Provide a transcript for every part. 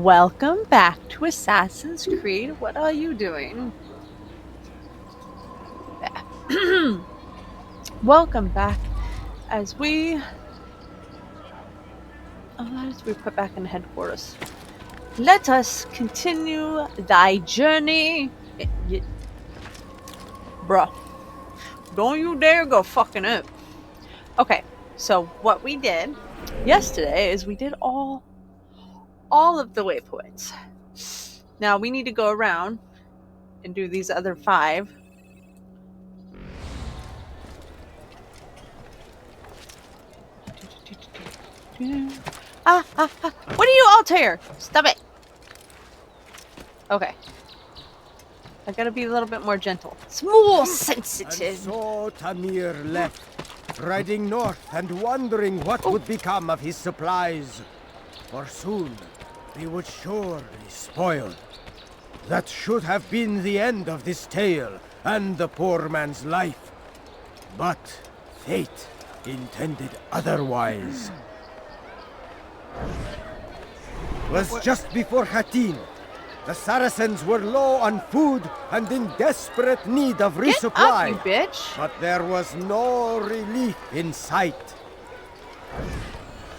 Welcome back to Assassin's Creed. What are you doing? Welcome back as we put back in headquarters. Let us continue thy journey. Bruh. Don't you dare go fucking up. Okay, so what we did yesterday is we did all of the waypoints. Now we need to go around and do these other 5. What are you, Altair? Stop it. Okay. I gotta be a little bit more gentle. It's more sensitive. And so Tamir left, riding north and wondering what would become of his supplies. For soon they would surely spoil. That should have been the end of this tale and the poor man's life. But fate intended otherwise. It was just before Hattin. The Saracens were low on food and in desperate need of resupply. Get up, you bitch. But there was no relief in sight.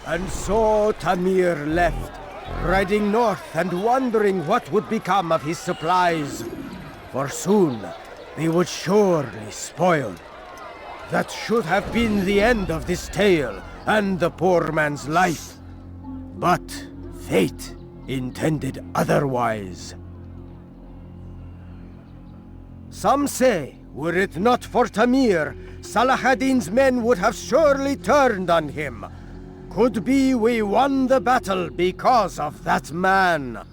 And so Tamir left, riding north and wondering what would become of his supplies. For soon they would surely spoil. That should have been the end of this tale and the poor man's life. But fate intended otherwise. Some say, were it not for Tamir, Salah ad-Din's men would have surely turned on him. Could be we won the battle because of that man.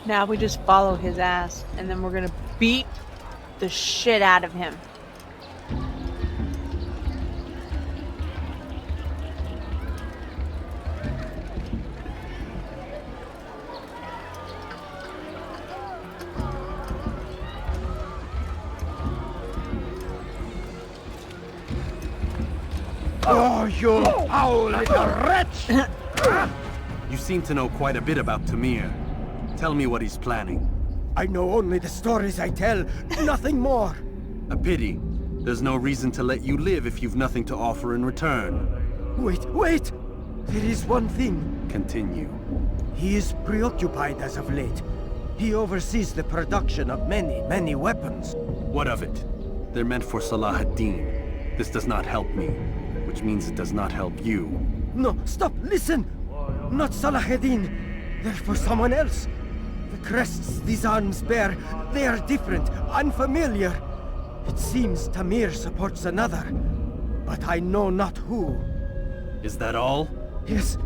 Now we just follow his ass, and then we're gonna beat the shit out of him. Oh, you foul little wretch! You seem to know quite a bit about Tamir. Tell me what he's planning. I know only the stories I tell, nothing more. A pity. There's no reason to let you live if you've nothing to offer in return. Wait! There is one thing. Continue. He is preoccupied as of late. He oversees the production of many weapons. What of it? They're meant for Salah ad-Din. This does not help me, which means it does not help you. No, stop, listen! Not Salah ad-Din. They're for someone else. The crests these arms bear, they are different, unfamiliar. It seems Tamir supports another, but I know not who. Is that all? Yes.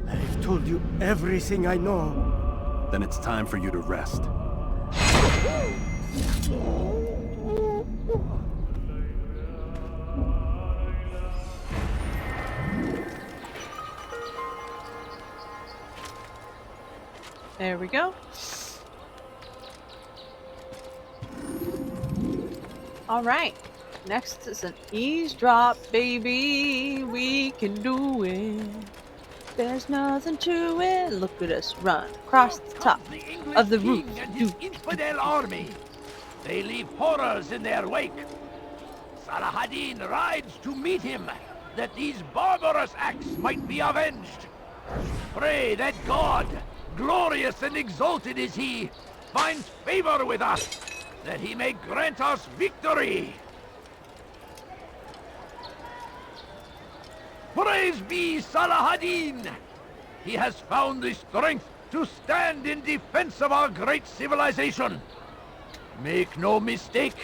I've told you everything I know. Then it's time for you to rest. There we go. Alright. Next is an eavesdrop, baby. We can do it. There's nothing to it. Look at us run across the top of the roof. And his infidel army. They leave horrors in their wake. Salah ad-Din rides to meet him, that these barbarous acts might be avenged. Pray that God, glorious and exalted is he, finds favor with us, that he may grant us victory. Praise be Salah ad-Din! He has found the strength to stand in defense of our great civilization. Make no mistake,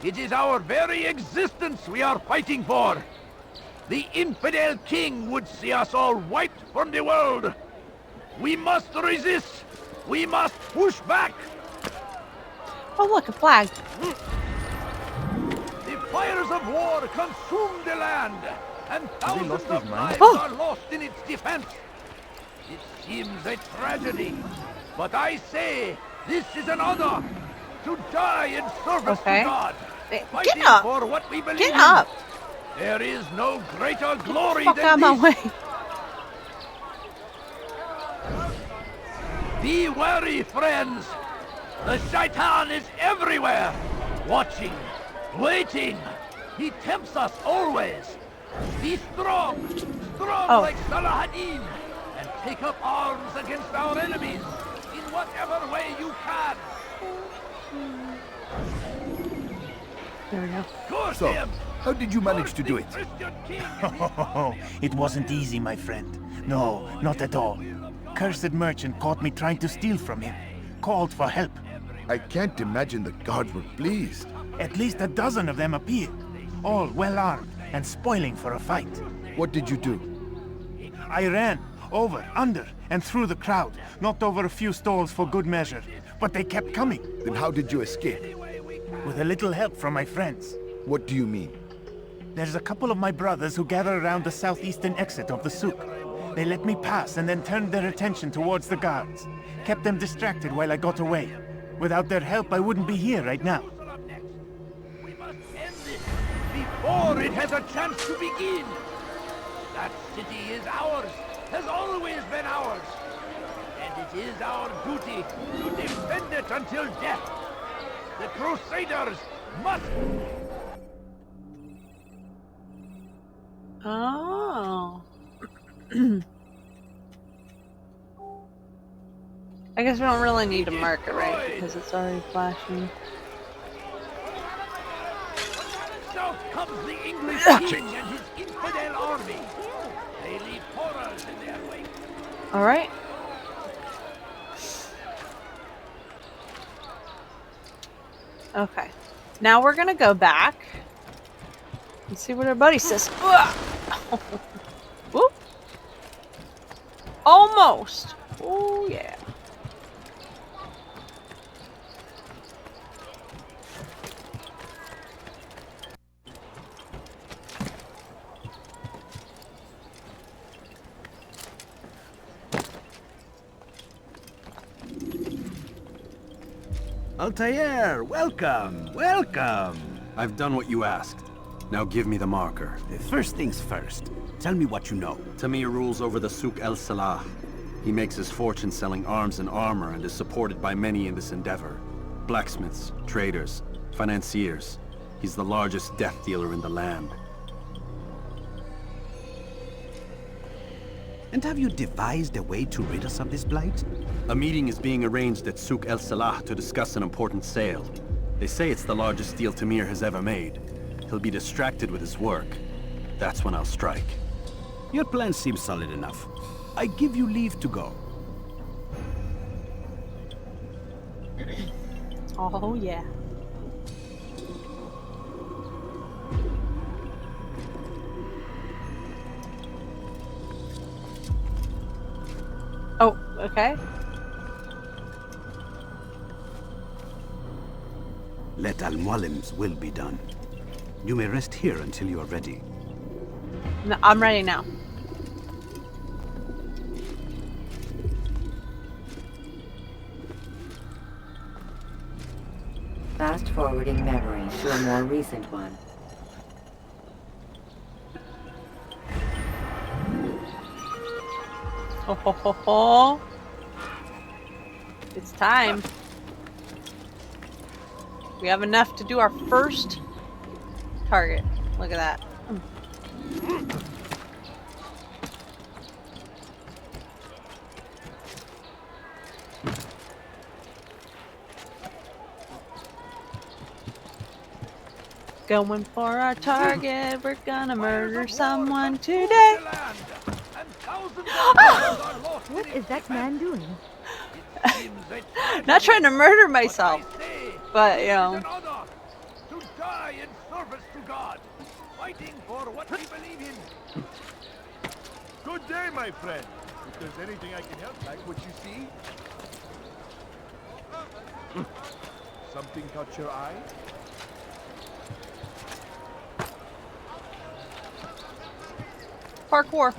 it is our very existence we are fighting for. The infidel king would see us all wiped from the world. We must resist. We must push back. Oh, look, a flag. The fires of war consume the land, and thousands of lives Oh. are lost in its defense. It seems a tragedy, but I say this is an honor to die in service Okay. to God, Get fighting up. for what we believe Get in. up. There is no greater glory Fuck out than of my this. way. Be wary, friends. The Shaitan is everywhere, watching, waiting. He tempts us always. Be strong, like Salahadin, and take up arms against our enemies in whatever way you can. There we go. Curse So, him! how did you manage to do it? Christian king and his Oh, it wasn't easy, my friend. No, not at all. Cursed merchant caught me trying to steal from him. Called for help. I can't imagine the guards were pleased. At least a dozen of them appeared. All well armed and spoiling for a fight. What did you do? I ran, over, under, and through the crowd. Knocked over a few stalls for good measure. But they kept coming. Then how did you escape? With a little help from my friends. What do you mean? There's a couple of my brothers who gather around the southeastern exit of the souk. They let me pass and then turned their attention towards the guards. Kept them distracted while I got away. Without their help, I wouldn't be here right now. we must end this before it has a chance to begin. That city is ours, has always been ours. And it is our duty to defend it until death. The Crusaders must... Oh. I guess we don't really need to mark it, right? Because it's already flashing. South comes the English king and his infidel army. They leave horrors in their wake. Alright. Okay. Now we're gonna go back and see what our buddy says. Whoop. Almost. Oh yeah. Altair, welcome, welcome. I've done what you asked. Now give me the marker. First things first, tell me what you know. Tamir rules over the Souk El Salah. He makes his fortune selling arms and armor and is supported by many in this endeavor. Blacksmiths, traders, financiers. He's the largest death dealer in the land. And have you devised a way to rid us of this blight? A meeting is being arranged at Souk El Salah to discuss an important sale. They say it's the largest deal Tamir has ever made. He'll be distracted with his work. That's when I'll strike. Your plan seems solid enough. I give you leave to go. Oh yeah. Oh, okay. Let Al-Mualim's will be done. You may rest here until you are ready. No, I'm ready now. Fast forwarding memory to a more recent one. Ho ho ho ho. It's time. We have enough to do our first target. Look at that. Going for our target. We're gonna murder someone today. What is that man doing? Not trying to murder myself, but you know. To die in service to God, fighting for what we believe in. Good day, my friend. If there's anything I can help, like what you see? Something caught your eye? Parkour.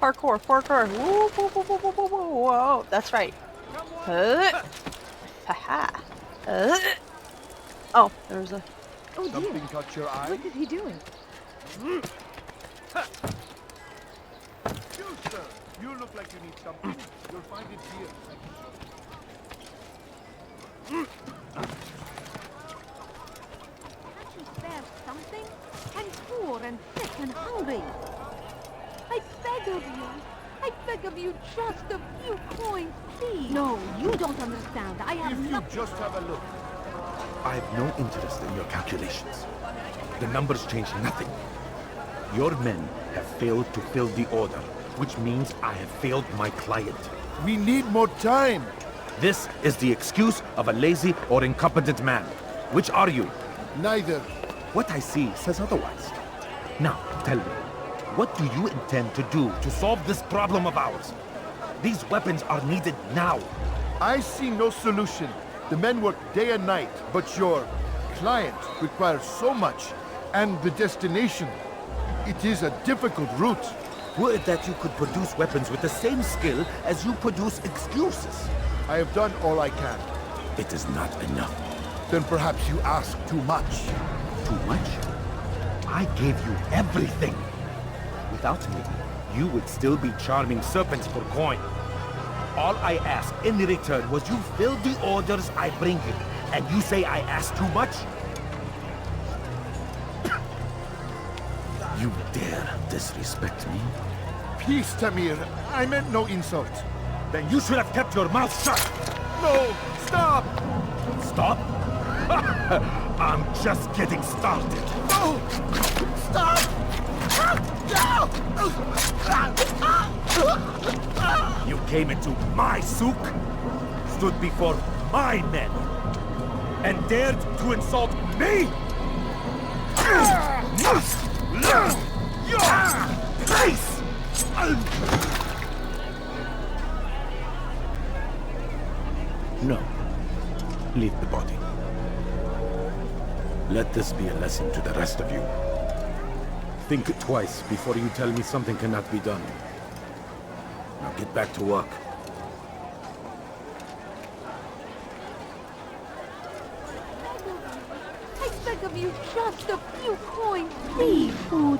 Parkour, parkour. Woo, woo, woo, woo, woo, woo, woo. Whoa, that's right. Haha. Oh, there's a... Oh dear. Something caught your eye? What is he doing? You, sir. You look like you need something. You'll find it here. Can't you spare something? I'm poor and sick and hungry. I beg of you. I beg of you just a few coins, please. No, you don't understand. I have If you nothing. just have a look. I have no interest in your calculations. The numbers change nothing. Your men have failed to fill the order, which means I have failed my client. We need more time. This is the excuse of a lazy or incompetent man. Which are you? Neither. What I see says otherwise. Now, tell me, what do you intend to do to solve this problem of ours? These weapons are needed now. I see no solution. The men work day and night, but your client requires so much, and the destination. It is a difficult route. Were it that you could produce weapons with the same skill as you produce excuses. I have done all I can. It is not enough. Then perhaps you ask too much. Too much? I gave you everything. Without me, you would still be charming serpents for coin. All I ask in return was you fill the orders I bring you, and you say I ask too much? You dare disrespect me? Peace, Tamir. I meant no insult. Then you should have kept your mouth shut! No! Stop! Stop? I'm just getting started. No! Stop! You came into my souk, stood before my men, and dared to insult me? You must learn your place! No. Leave the body. Let this be a lesson to the rest of you. Think twice before you tell me something cannot be done. Now get back to work. I beg of you just a few coins, please. Food.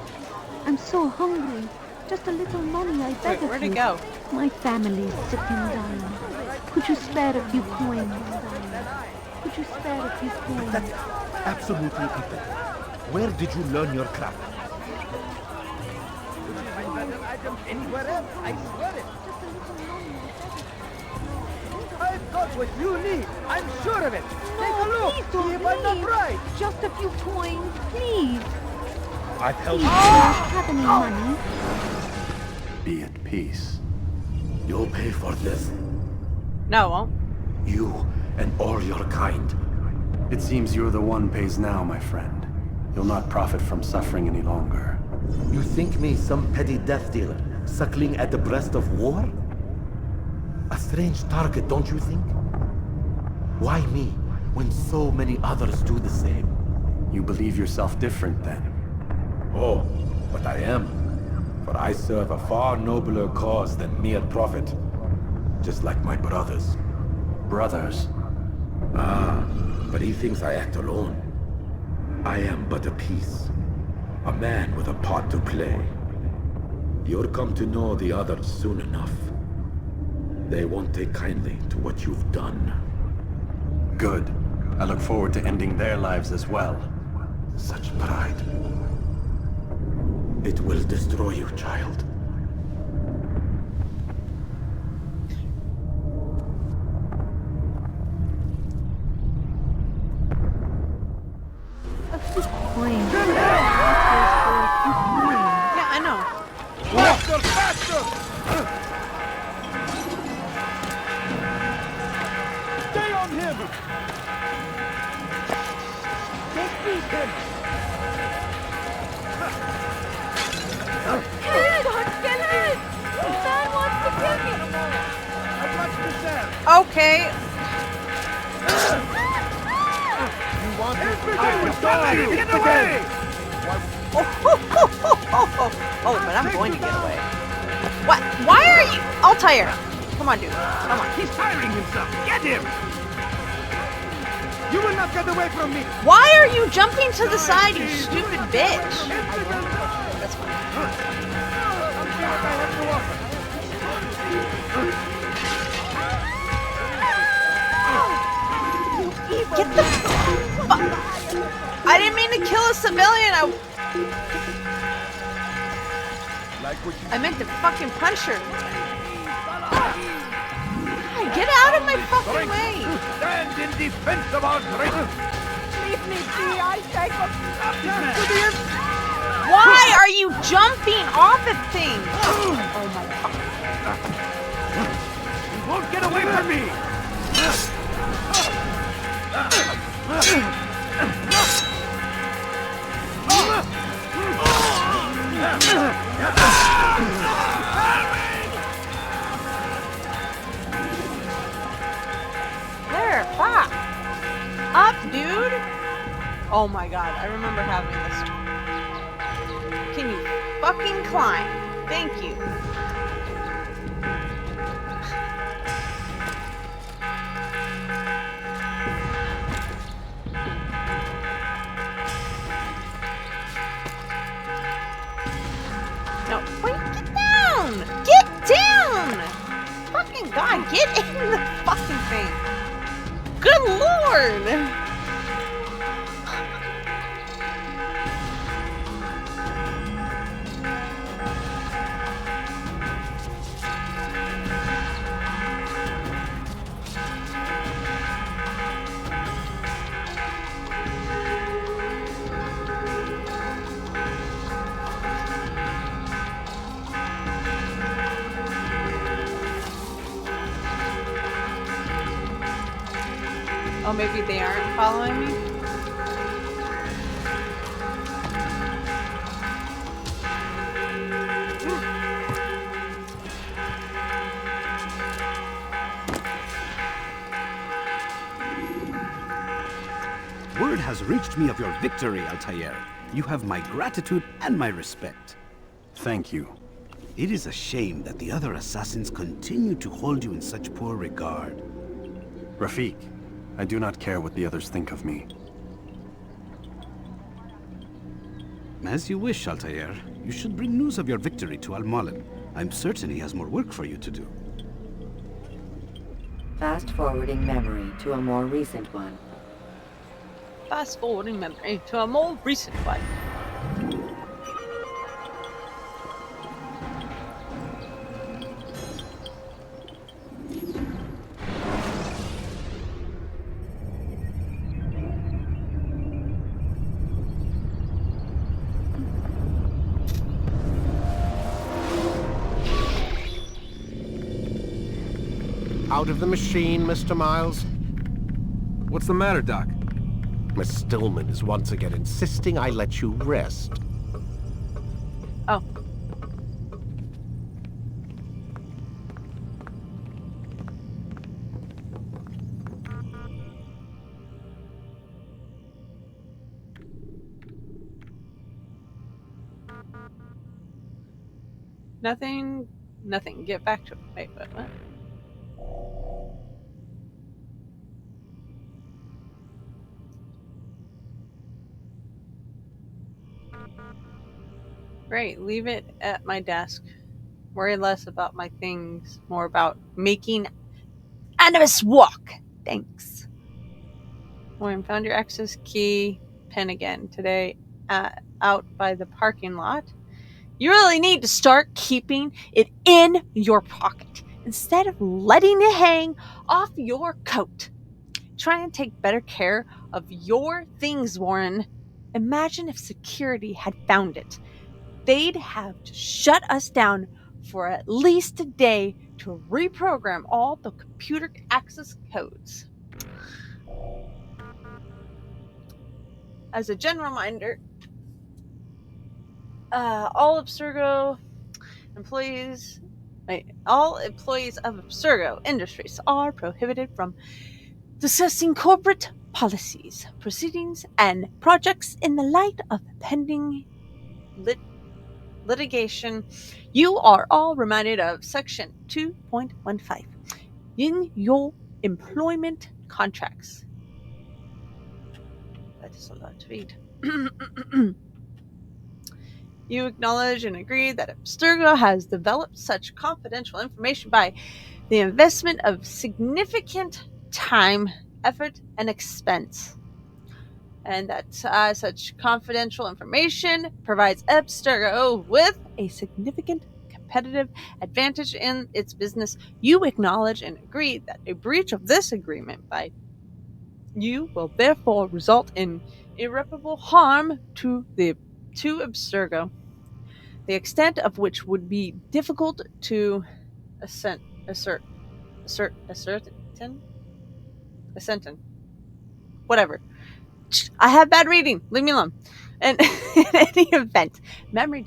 I'm so hungry. Just a little money, I beg of you. Where'd it go? My family's sick and dying. Could you spare a few coins? Could you spare a few coins? That's absolutely epic. Where did you learn your craft? Anywhere else, I swear it. Just a little money, I beg of you. I've got what you need. I'm sure of it. Take a No, look. please don't See if I'm not leave. right. Just a few coins, please. I've held Please, do you have any money? Be at peace. You'll pay for this. No, it won't. You and all your kind. It seems you're the one pays now, my friend. You'll not profit from suffering any longer. You think me some petty death dealer, suckling at the breast of war? A strange target, don't you think? Why me, when so many others do the same? You believe yourself different, then? Oh, but I am. For I serve a far nobler cause than mere profit. Just like my brothers. Brothers. Ah, but he thinks I act alone. I am but a piece. A man with a part to play. You'll come to know the others soon enough. They won't take kindly to what you've done. Good. I look forward to ending their lives as well. Such pride. It will destroy you, child. A few coins. Yeah, I know. Faster! Faster! Stay on him! Don't beat him! Please don't kill me! The man wants to kill me! I've watched this there! Okay. You want it? I will die! Get away! Oh, but I'm going to get away. What? Why are you? I'll tire. Come on, dude. Come on. He's tiring himself! Get him! You will not get away from me! Why are you jumping to the side, you stupid bitch? That's fine. Get the fuck! I didn't mean to kill a civilian. I meant to fucking punch her. Get out of my fucking way! Stand in defense of our great... Leave me be, I beg of you. Why are you jumping off of things? Oh my god. You won't get away from me! There, fuck. Up, dude. Oh my god, I remember having this. Can you fucking climb? Thank you. No, wait, get down! Get down! Fucking god, get in the fucking thing. Good lord! Oh, maybe they aren't following me? Word has reached me of your victory, Altair. You have my gratitude and my respect. Thank you. It is a shame that the other assassins continue to hold you in such poor regard. Rafik, I do not care what the others think of me. As you wish, Altair. You should bring news of your victory to Al-Malin. I'm certain he has more work for you to do. Fast forwarding memory to a more recent one. Fast forwarding memory to a more recent one. Out of the machine, Mr. Miles. What's the matter, Doc? Miss Stillman is once again insisting I let you rest. Oh. Nothing. Get back to it. Wait, what? Great, leave it at my desk. Worry less about my things, more about making Animus walk. Thanks. William, found your access key pen again today out by the parking lot. You really need to start keeping it in your pocket instead of letting it hang off your coat. Try and take better care of your things, Warren. Imagine if security had found it. They'd have to shut us down for at least a day to reprogram all the computer access codes. As a general reminder, all Abstergo employees of Abstergo Industries are prohibited from discussing corporate policies, proceedings, and projects in the light of pending litigation. You are all reminded of Section 2.15 in your employment contracts. that is a lot to read. You acknowledge and agree that Abstergo has developed such confidential information by the investment of significant time, effort, and expense, and that such confidential information provides Abstergo with a significant competitive advantage in its business. You acknowledge and agree that a breach of this agreement by you will therefore result in irreparable harm to Abstergo, the extent of which would be difficult to assert, ascertain, whatever. I have bad reading. Leave me alone. And in any event, money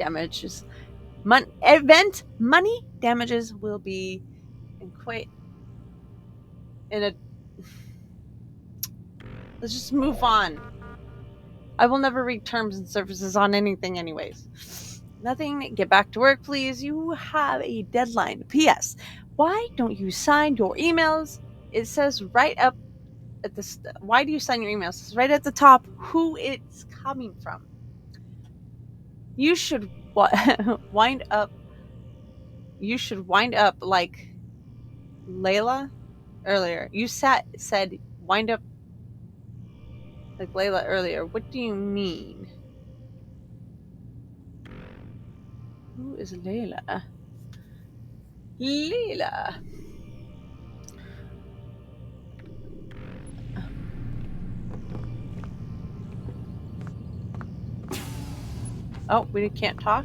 damages will be in a. Let's just move on. I will never read terms and services on anything, anyways. Nothing. Get back to work, please. You have a deadline. P.S. Why don't you sign your emails? It says right up at the. Why do you sign your emails? It says right at the top who it's coming from. You should wind up. You should wind up like Layla earlier. You said wind up like Layla earlier. What do you mean? Who is Layla? Layla. Oh, we can't talk?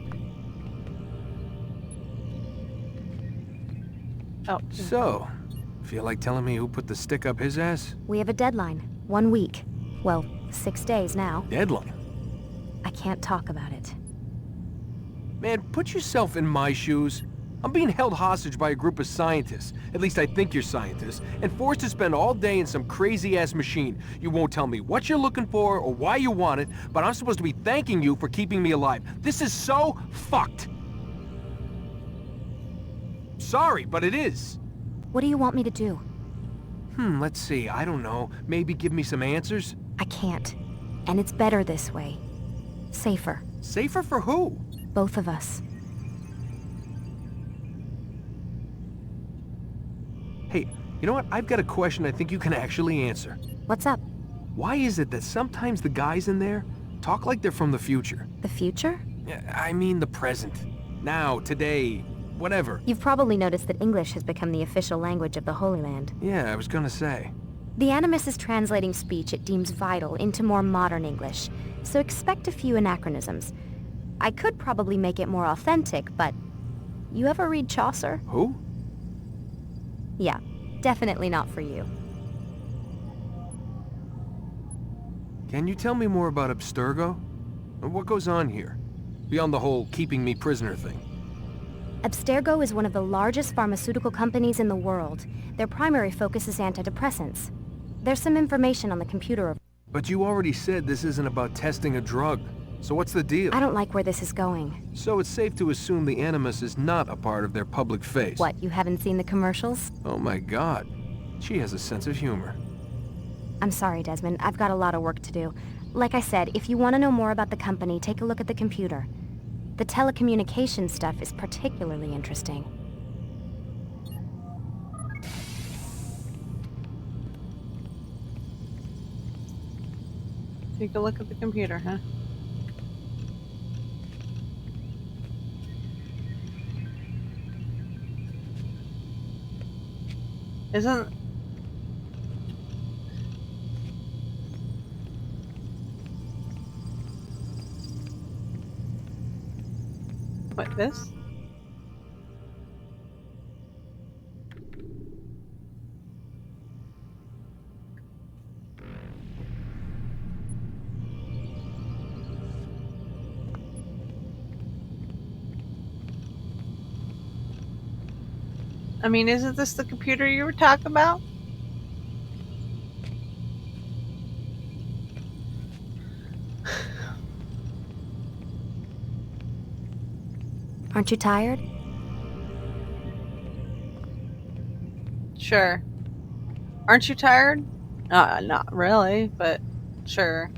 Oh. So, feel like telling me who put the stick up his ass? We have a deadline. 1 week. Well, 6 days now. Deadline? I can't talk about it. Man, put yourself in my shoes. I'm being held hostage by a group of scientists, at least I think you're scientists, and forced to spend all day in some crazy-ass machine. You won't tell me what you're looking for or why you want it, but I'm supposed to be thanking you for keeping me alive. This is so fucked. Sorry, but it is. What do you want me to do? Let's see, I don't know. Maybe give me some answers? I can't. And it's better this way. Safer. Safer for who? Both of us. Hey, you know what? I've got a question I think you can actually answer. What's up? Why is it that sometimes the guys in there talk like they're from the future? The future? I mean the present. Now, today, whatever. You've probably noticed that English has become the official language of the Holy Land. Yeah, I was gonna say. The Animus is translating speech it deems vital into more modern English, so expect a few anachronisms. I could probably make it more authentic, but... You ever read Chaucer? Who? Yeah, definitely not for you. Can you tell me more about Abstergo? What goes on here? Beyond the whole keeping me prisoner thing. Abstergo is one of the largest pharmaceutical companies in the world. Their primary focus is antidepressants. There's some information on the computer. But you already said this isn't about testing a drug. So what's the deal? I don't like where this is going. So it's safe to assume the Animus is not a part of their public face. What, you haven't seen the commercials? Oh my god. She has a sense of humor. I'm sorry, Desmond. I've got a lot of work to do. Like I said, if you want to know more about the company, take a look at the computer. The telecommunications stuff is particularly interesting. Take a look at the computer, huh? Isn't... What, this? I mean, isn't this the computer you were talking about? Aren't you tired? Sure. Aren't you tired? Not really, but sure.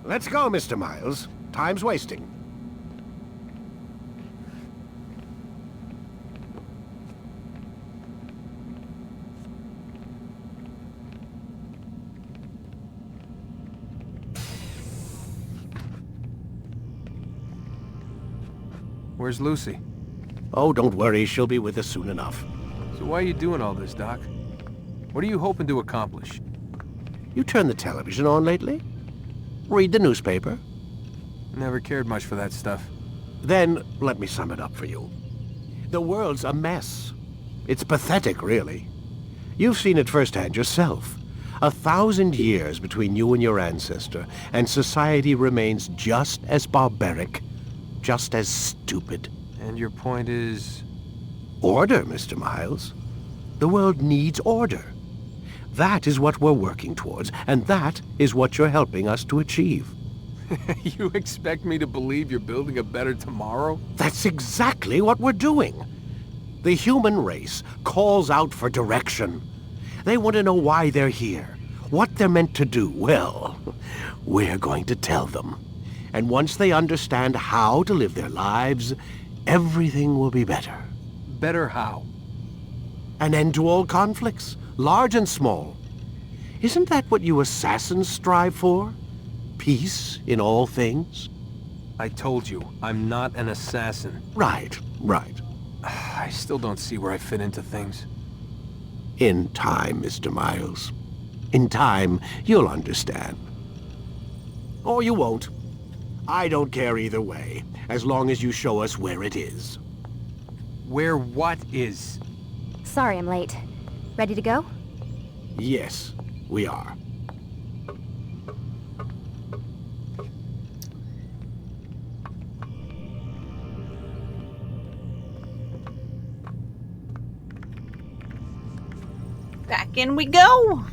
Let's go, Mr. Miles. Time's wasting. Where's Lucy? Oh, don't worry. She'll be with us soon enough. So why are you doing all this, Doc? What are you hoping to accomplish? You turned the television on lately? Read the newspaper? Never cared much for that stuff. Then, let me sum it up for you. The world's a mess. It's pathetic, really. You've seen it firsthand yourself. 1,000 years between you and your ancestor, and society remains just as barbaric, just as stupid. And your point is? Order, Mr. Miles. The world needs order. That is what we're working towards, and that is what you're helping us to achieve. You expect me to believe you're building a better tomorrow? That's exactly what we're doing. The human race calls out for direction. They want to know why they're here, what they're meant to do. Well, we're going to tell them. And once they understand how to live their lives, everything will be better. Better how? An end to all conflicts, large and small. Isn't that what you assassins strive for? Peace in all things? I told you, I'm not an assassin. Right. I still don't see where I fit into things. In time, Mr. Miles. In time, you'll understand. Or you won't. I don't care either way, as long as you show us where it is. Where what is? Sorry I'm late. Ready to go? Yes, we are. Back in we go!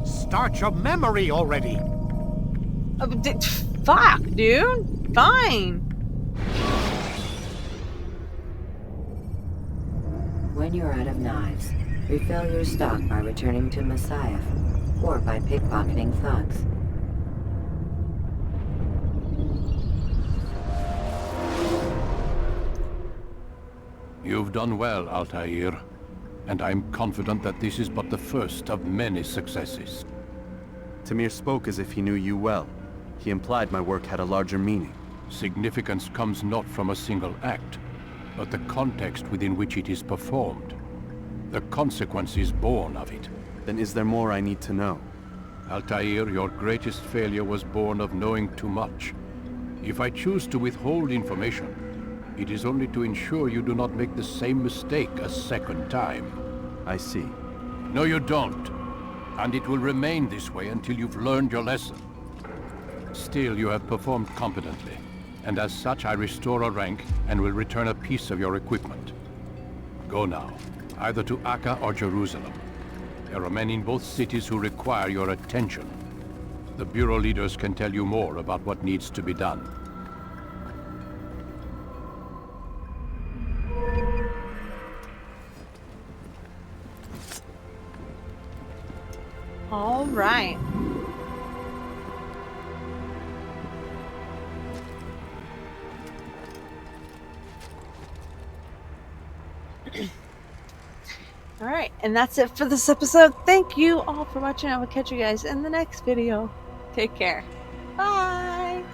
Start your memory already! Fuck, dude. Fine. When you're out of knives, refill your stock by returning to Messiah, or by pickpocketing thugs. You've done well, Altair, and I'm confident that this is but the first of many successes. Tamir spoke as if he knew you well. He implied my work had a larger meaning. Significance comes not from a single act, but the context within which it is performed. The consequence is born of it. Then is there more I need to know? Altair, your greatest failure was born of knowing too much. If I choose to withhold information, it is only to ensure you do not make the same mistake a second time. I see. No, you don't. And it will remain this way until you've learned your lesson. Still, you have performed competently, and as such I restore a rank and will return a piece of your equipment. Go now, either to Akka or Jerusalem. There are men in both cities who require your attention. The Bureau leaders can tell you more about what needs to be done. All right. All right, and that's it for this episode. Thank you all for watching. I will catch you guys in the next video. Take care. Bye.